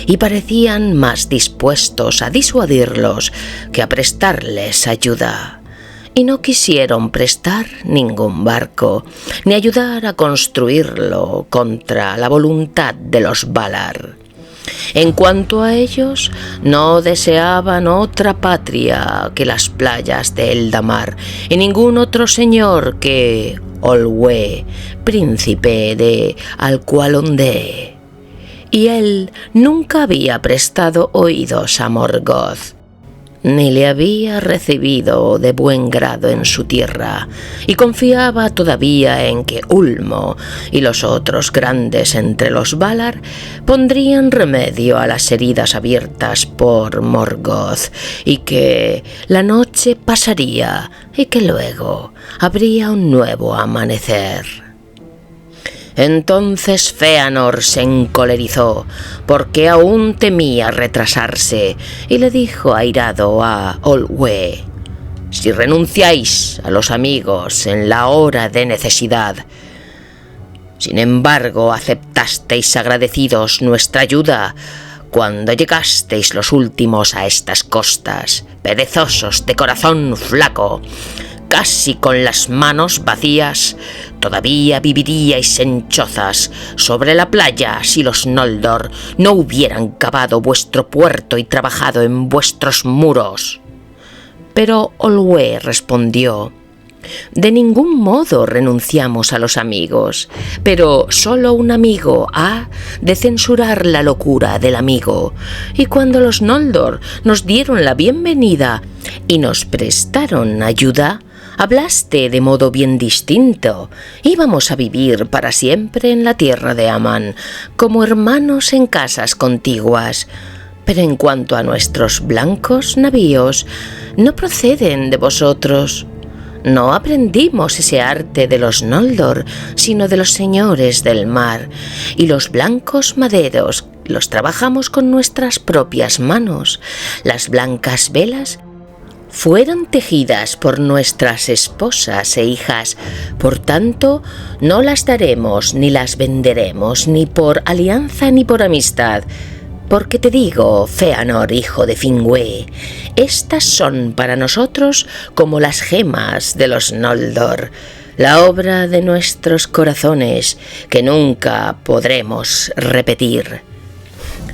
y parecían más dispuestos a disuadirlos que a prestarles ayuda. Y no quisieron prestar ningún barco, ni ayudar a construirlo contra la voluntad de los Valar. En cuanto a ellos, no deseaban otra patria que las playas de Eldamar, y ningún otro señor que Olwë, príncipe de Alqualondë. Y él nunca había prestado oídos a Morgoth. ni le había recibido de buen grado en su tierra, y confiaba todavía en que Ulmo y los otros grandes entre los Valar pondrían remedio a las heridas abiertas por Morgoth, y que la noche pasaría y que luego habría un nuevo amanecer. Entonces Fëanor se encolerizó, porque aún temía retrasarse, y le dijo airado a Olwë: «Si renunciáis a los amigos en la hora de necesidad, sin embargo aceptasteis agradecidos nuestra ayuda cuando llegasteis los últimos a estas costas, perezosos de corazón flaco, casi con las manos vacías, todavía viviríais en chozas sobre la playa si los Noldor no hubieran cavado vuestro puerto y trabajado en vuestros muros». Pero Olwë respondió: «De ningún modo renunciamos a los amigos, pero solo un amigo ha de censurar la locura del amigo, y cuando los Noldor nos dieron la bienvenida y nos prestaron ayuda, hablaste de modo bien distinto. Íbamos a vivir para siempre en la tierra de Aman, como hermanos en casas contiguas. Pero en cuanto a nuestros blancos navíos, no proceden de vosotros. No aprendimos ese arte de los Noldor, sino de los señores del mar, y los blancos maderos los trabajamos con nuestras propias manos. Las blancas velas fueron tejidas por nuestras esposas e hijas, por tanto no las daremos ni las venderemos, ni por alianza ni por amistad. Porque te digo, Fëanor, hijo de Finwë, estas son para nosotros como las gemas de los Noldor, la obra de nuestros corazones que nunca podremos repetir».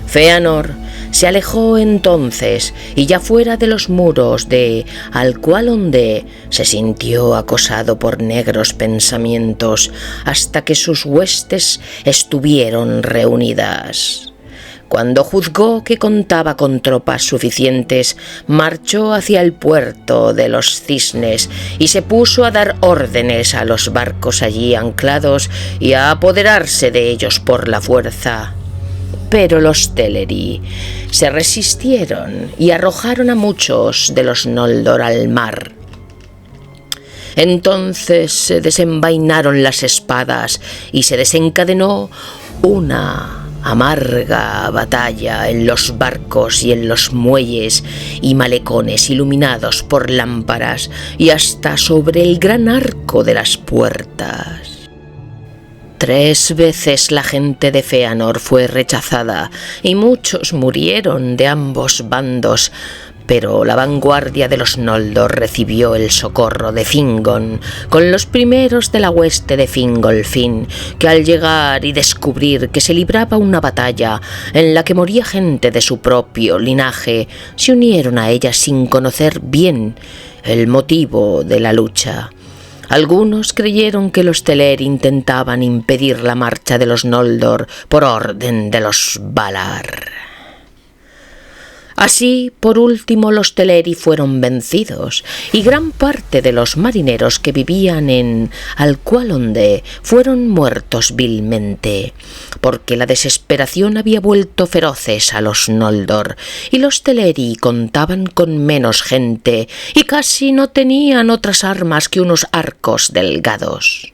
Fëanor se alejó entonces, y ya fuera de los muros de Alqualondë se sintió acosado por negros pensamientos hasta que sus huestes estuvieron reunidas. Cuando juzgó que contaba con tropas suficientes, marchó hacia el puerto de los Cisnes y se puso a dar órdenes a los barcos allí anclados y a apoderarse de ellos por la fuerza. Pero los Teleri se resistieron y arrojaron a muchos de los Noldor al mar. Entonces se desenvainaron las espadas y se desencadenó una amarga batalla en los barcos y en los muelles y malecones iluminados por lámparas y hasta sobre el gran arco de las puertas. 3 veces la gente de Fëanor fue rechazada y muchos murieron de ambos bandos, pero la vanguardia de los Noldor recibió el socorro de Fingon, con los primeros de la hueste de Fingolfin, que al llegar y descubrir que se libraba una batalla en la que moría gente de su propio linaje, se unieron a ella sin conocer bien el motivo de la lucha. Algunos creyeron que los Teleri intentaban impedir la marcha de los Noldor por orden de los Valar. Así, por último, los Teleri fueron vencidos, y gran parte de los marineros que vivían en Alqualondë fueron muertos vilmente, porque la desesperación había vuelto feroces a los Noldor, y los Teleri contaban con menos gente, y casi no tenían otras armas que unos arcos delgados.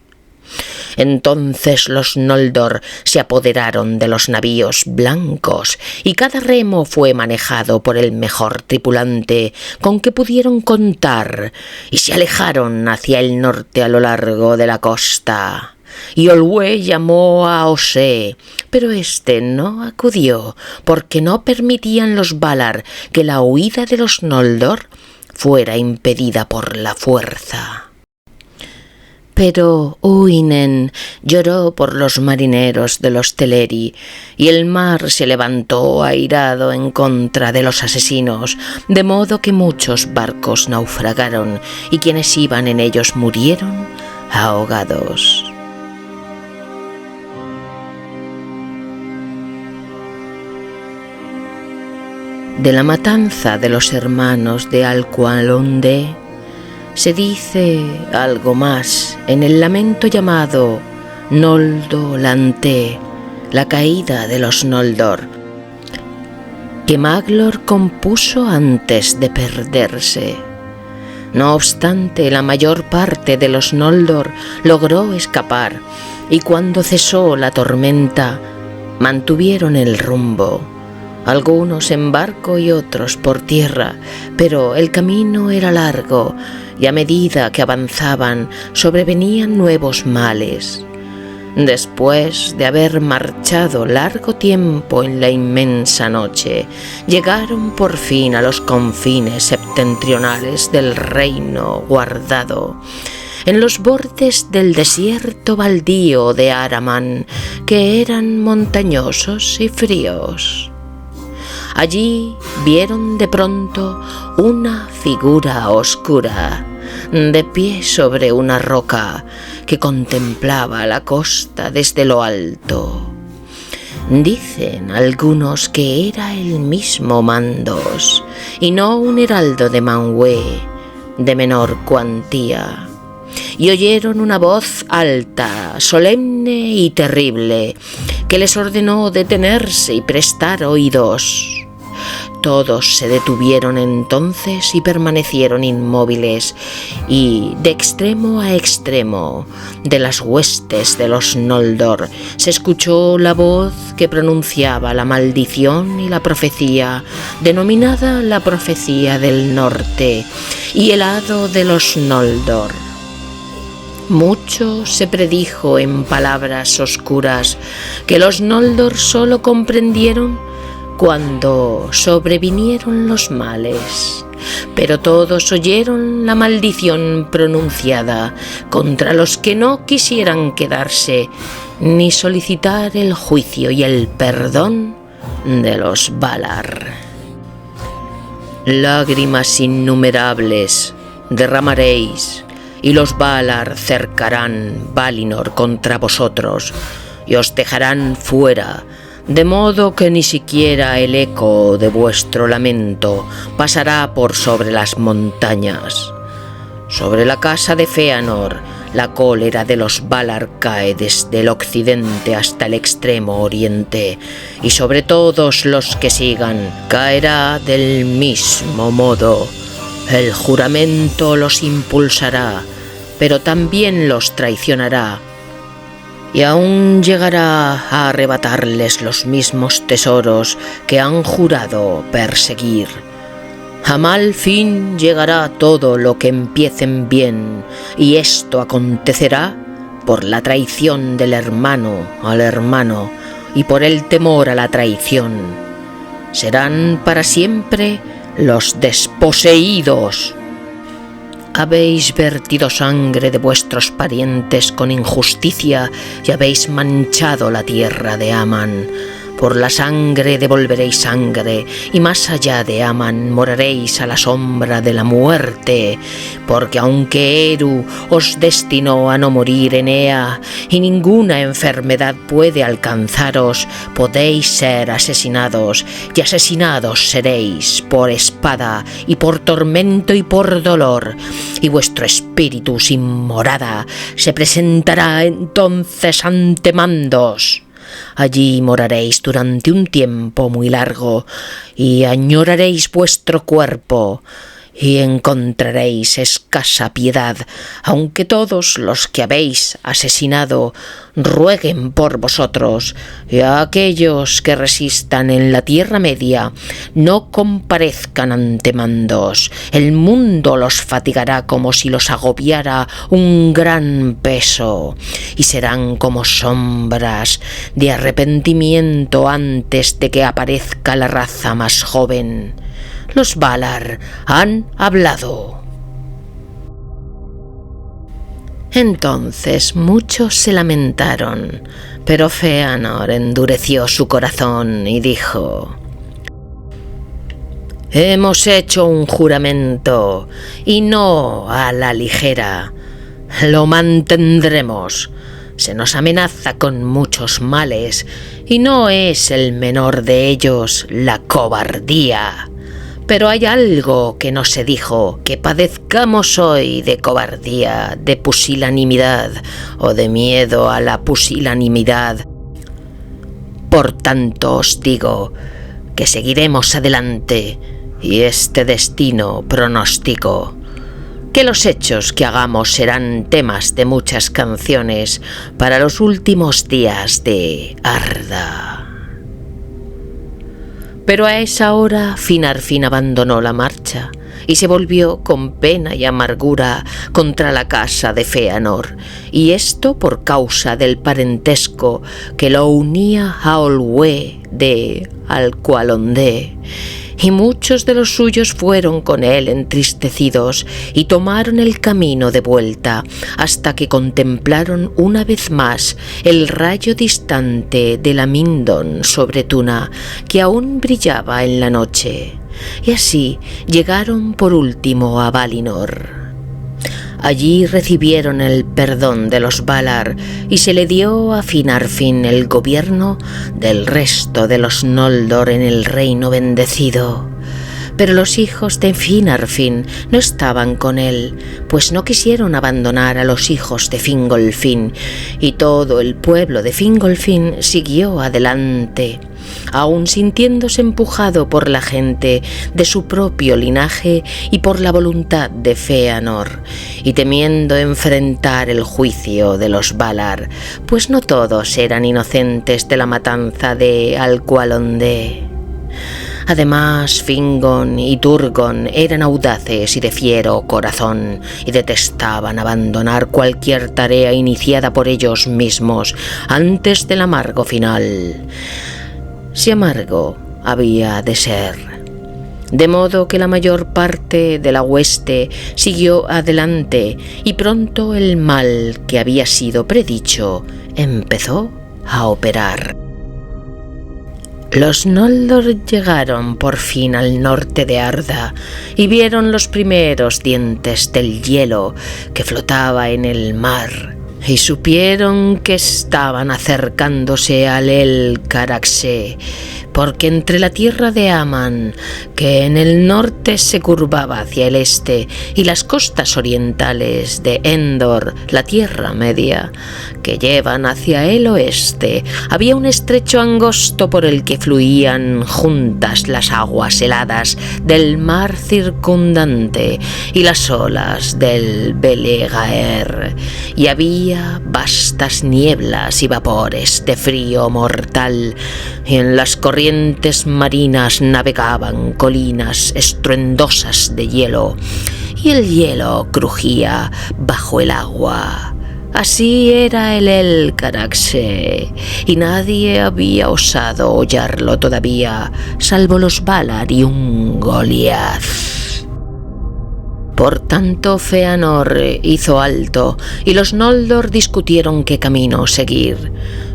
Entonces los Noldor se apoderaron de los navíos blancos, y cada remo fue manejado por el mejor tripulante con que pudieron contar, y se alejaron hacia el norte a lo largo de la costa. Y Olwë llamó a Osé, pero éste no acudió, porque no permitían los Valar que la huida de los Noldor fuera impedida por la fuerza. Pero Uinen lloró por los marineros de los Teleri, y el mar se levantó airado en contra de los asesinos, de modo que muchos barcos naufragaron, y quienes iban en ellos murieron ahogados. de la matanza de los hermanos de Alqualondé, se dice algo más en el lamento llamado Noldo Lante, la caída de los Noldor, que Maglor compuso antes de perderse. No obstante, la mayor parte de los Noldor logró escapar, y cuando cesó la tormenta, mantuvieron el rumbo, algunos en barco y otros por tierra, pero el camino era largo, y a medida que avanzaban sobrevenían nuevos males. Después de haber marchado largo tiempo en la inmensa noche, llegaron por fin a los confines septentrionales del reino guardado, en los bordes del desierto baldío de Araman, que eran montañosos y fríos. Allí vieron de pronto una figura oscura, de pie sobre una roca, que contemplaba la costa desde lo alto. Dicen algunos que era el mismo Mandos, y no un heraldo de Manwë, de menor cuantía. Y oyeron una voz alta, solemne y terrible, que les ordenó detenerse y prestar oídos. Todos se detuvieron entonces y permanecieron inmóviles, y de extremo a extremo de las huestes de los Noldor se escuchó la voz que pronunciaba la maldición y la profecía, denominada la profecía del norte y el hado de los Noldor. Mucho se predijo en palabras oscuras que los Noldor solo comprendieron cuando sobrevinieron los males, pero todos oyeron la maldición pronunciada contra los que no quisieran quedarse ni solicitar el juicio y el perdón de los Valar. Lágrimas innumerables derramaréis, y los Valar cercarán Valinor contra vosotros, y os dejarán fuera, de modo que ni siquiera el eco de vuestro lamento pasará por sobre las montañas. Sobre la casa de Fëanor, la cólera de los Valar cae desde el occidente hasta el extremo oriente, y sobre todos los que sigan caerá del mismo modo. El juramento los impulsará, pero también los traicionará, y aún llegará a arrebatarles los mismos tesoros que han jurado perseguir. A mal fin llegará todo lo que empiecen bien, y esto acontecerá por la traición del hermano al hermano y por el temor a la traición. Serán para siempre los desposeídos. Habéis vertido sangre de vuestros parientes con injusticia y habéis manchado la tierra de Aman. Por la sangre devolveréis sangre, y más allá de Aman moraréis a la sombra de la muerte, porque aunque Eru os destinó a no morir en Ea, y ninguna enfermedad puede alcanzaros, podéis ser asesinados, y asesinados seréis por espada, y por tormento y por dolor, y vuestro espíritu sin morada se presentará entonces ante Mandos. Allí moraréis durante un tiempo muy largo, y añoraréis vuestro cuerpo, y encontraréis escasa piedad, aunque todos los que habéis asesinado rueguen por vosotros, y a aquellos que resistan en la Tierra Media no comparezcan ante Mandos. El mundo los fatigará como si los agobiara un gran peso, y serán como sombras de arrepentimiento antes de que aparezca la raza más joven. Los Valar han hablado. Entonces muchos se lamentaron, pero Fëanor endureció su corazón y dijo: Hemos hecho un juramento, y no a la ligera. Lo mantendremos. se nos amenaza con muchos males, y no es el menor de ellos la cobardía. Pero hay algo que no se dijo, que padezcamos hoy de cobardía, de pusilanimidad o de miedo a la pusilanimidad. Por tanto os digo que seguiremos adelante y este destino pronostico. Que los hechos que hagamos serán temas de muchas canciones para los últimos días de Arda. Pero a esa hora Finarfin abandonó la marcha y se volvió con pena y amargura contra la casa de Fëanor, y esto por causa del parentesco que lo unía a Olwë de Alqualondë. Y muchos de los suyos fueron con él entristecidos y tomaron el camino de vuelta hasta que contemplaron una vez más el rayo distante de la Mindon sobre Túna que aún brillaba en la noche. Y así llegaron por último a Valinor. Allí recibieron el perdón de los Valar y se le dio a Finarfin el gobierno del resto de los Noldor en el reino bendecido. Pero los hijos de Finarfin no estaban con él, pues no quisieron abandonar a los hijos de Fingolfin, y todo el pueblo de Fingolfin siguió adelante, aun sintiéndose empujado por la gente de su propio linaje y por la voluntad de Fëanor, y temiendo enfrentar el juicio de los Valar, pues no todos eran inocentes de la matanza de Alqualondë. Además, Fingon y Turgon eran audaces y de fiero corazón y detestaban abandonar cualquier tarea iniciada por ellos mismos antes del amargo final, si amargo había de ser. De modo que la mayor parte de la hueste siguió adelante y pronto el mal que había sido predicho empezó a operar. Los Noldor llegaron por fin al norte de Arda y vieron los primeros dientes del hielo que flotaba en el mar, y supieron que estaban acercándose al El-Caraxë, porque entre la tierra de Aman, que en el norte se curvaba hacia el este, y las costas orientales de Endor, la Tierra Media, que llevan hacia el oeste, había un estrecho angosto por el que fluían juntas las aguas heladas del mar circundante y las olas del Belegaer, y había vastas nieblas y vapores de frío mortal, y en las corrientes marinas navegaban colinas estruendosas de hielo, y el hielo crujía bajo el agua. Así era el El-Caraxë, y nadie había osado hollarlo todavía, salvo los Valar y un Goliath. Por tanto, Fëanor hizo alto, y los Noldor discutieron qué camino seguir.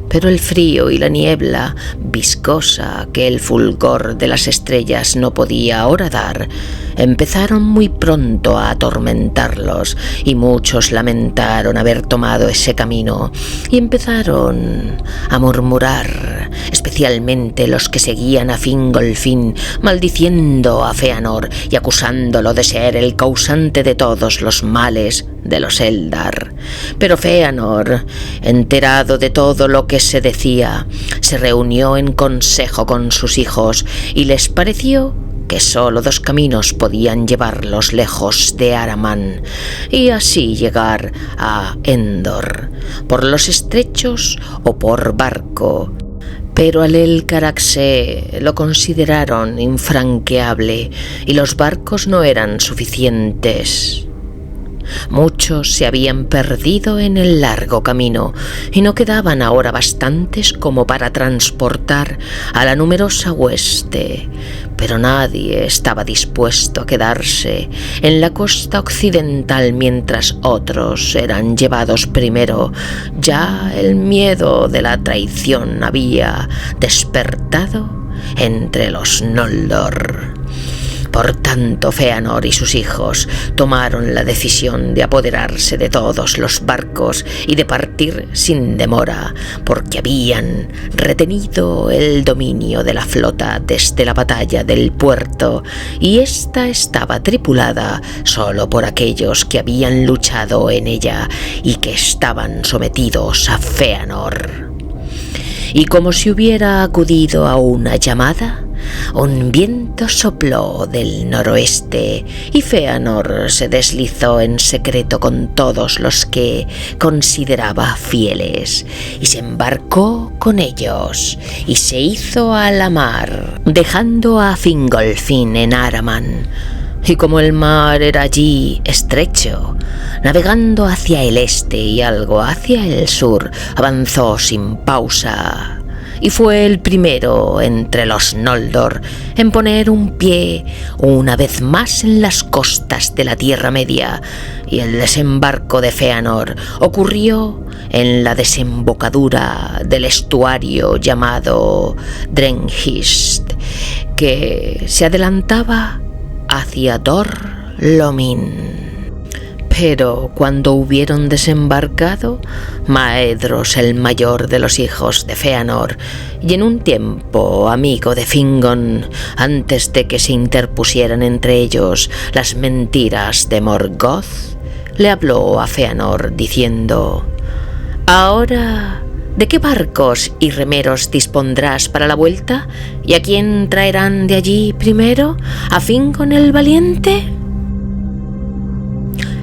Pero el frío y la niebla viscosa que el fulgor de las estrellas no podía horadar empezaron muy pronto a atormentarlos, y muchos lamentaron haber tomado ese camino y empezaron a murmurar, especialmente los que seguían a Fingolfin, maldiciendo a Fëanor y acusándolo de ser el causante de todos los males de los Eldar. Pero Fëanor, enterado de todo lo que se decía, se reunió en consejo con sus hijos y les pareció que solo dos caminos podían llevarlos lejos de Araman y así llegar a Endor, por los estrechos o por barco. Pero al El-Caraxë lo consideraron infranqueable y los barcos no eran suficientes. Muchos se habían perdido en el largo camino y no quedaban ahora bastantes como para transportar a la numerosa hueste, pero nadie estaba dispuesto a quedarse en la costa occidental mientras otros eran llevados primero. Ya el miedo de la traición había despertado entre los Noldor. Por tanto, Fëanor y sus hijos tomaron la decisión de apoderarse de todos los barcos y de partir sin demora, porque habían retenido el dominio de la flota desde la batalla del puerto, y ésta estaba tripulada solo por aquellos que habían luchado en ella y que estaban sometidos a Fëanor. Y como si hubiera acudido a una llamada, un viento sopló del noroeste y Fëanor se deslizó en secreto con todos los que consideraba fieles y se embarcó con ellos y se hizo a la mar, dejando a Fingolfin en Araman. Y como el mar era allí estrecho, navegando hacia el este y algo hacia el sur, avanzó sin pausa. Y fue el primero entre los Noldor en poner un pie una vez más en las costas de la Tierra Media, y el desembarco de Fëanor ocurrió en la desembocadura del estuario llamado Drenghyst, que se adelantaba hacia Dor Lomin. Pero cuando hubieron desembarcado, Maedhros, el mayor de los hijos de Fëanor, y en un tiempo amigo de Fingon, antes de que se interpusieran entre ellos las mentiras de Morgoth, le habló a Fëanor diciendo: «Ahora, ¿de qué barcos y remeros dispondrás para la vuelta? ¿Y a quién traerán de allí primero? ¿A Fingon el valiente?».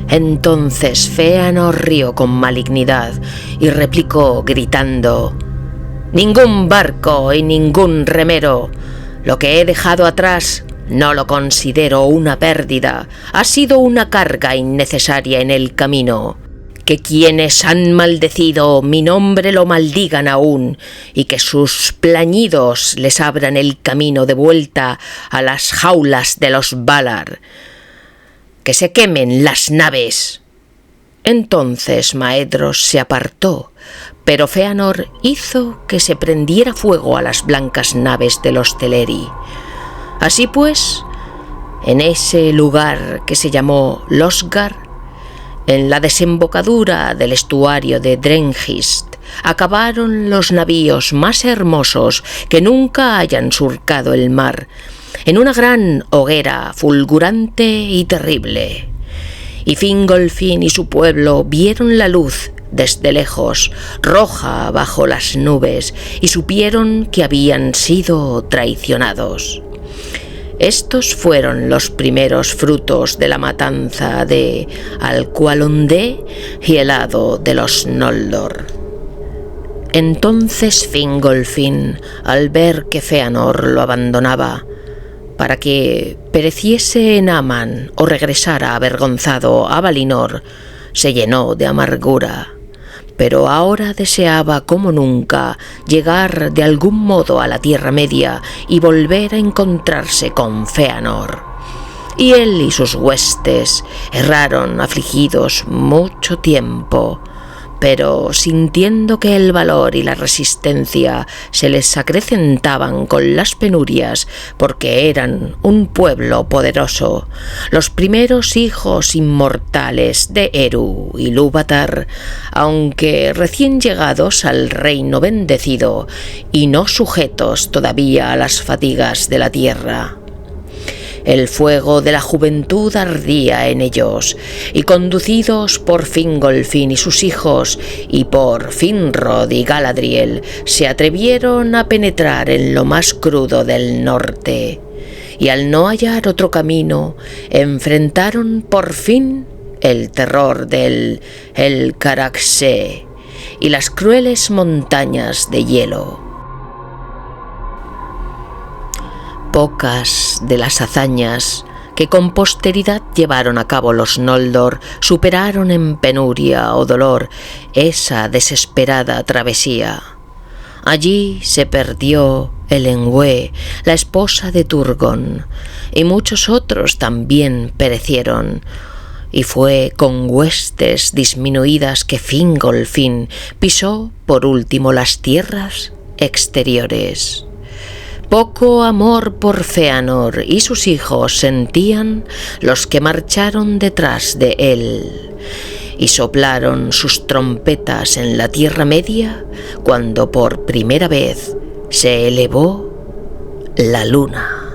Entonces Fëanor rió con malignidad y replicó gritando: «Ningún barco y ningún remero. Lo que he dejado atrás no lo considero una pérdida. Ha sido una carga innecesaria en el camino. Que quienes han maldecido mi nombre lo maldigan aún, y que sus plañidos les abran el camino de vuelta a las jaulas de los Valar. ¡Que se quemen las naves!». Entonces Maedhros se apartó, pero Fëanor hizo que se prendiera fuego a las blancas naves de los Teleri. Así pues, en ese lugar que se llamó Losgar, en la desembocadura del estuario de Drenghyst, acabaron los navíos más hermosos que nunca hayan surcado el mar, en una gran hoguera fulgurante y terrible. Y Fingolfin y su pueblo vieron la luz desde lejos, roja bajo las nubes, y supieron que habían sido traicionados. Estos fueron los primeros frutos de la matanza de Alqualondë y el hado de los Noldor. Entonces Fingolfin, al ver que Fëanor lo abandonaba, para que pereciese en Aman o regresara avergonzado a Valinor, se llenó de amargura, pero ahora deseaba como nunca llegar de algún modo a la Tierra Media y volver a encontrarse con Fëanor. Y él y sus huestes erraron afligidos mucho tiempo, pero sintiendo que el valor y la resistencia se les acrecentaban con las penurias, porque eran un pueblo poderoso, los primeros hijos inmortales de Eru y Ilúvatar, aunque recién llegados al reino bendecido y no sujetos todavía a las fatigas de la tierra. El fuego de la juventud ardía en ellos, y conducidos por Fingolfin y sus hijos, y por Finrod y Galadriel, se atrevieron a penetrar en lo más crudo del norte, y al no hallar otro camino, enfrentaron por fin el terror del El-Caraxë y las crueles montañas de hielo. Pocas de las hazañas que con posteridad llevaron a cabo los Noldor superaron en penuria o dolor esa desesperada travesía. Allí se perdió Elenwë, la esposa de Turgon, y muchos otros también perecieron, y fue con huestes disminuidas que Fingolfin pisó por último las tierras exteriores. Poco amor por Fëanor y sus hijos sentían los que marcharon detrás de él, y soplaron sus trompetas en la Tierra Media cuando por primera vez se elevó la luna.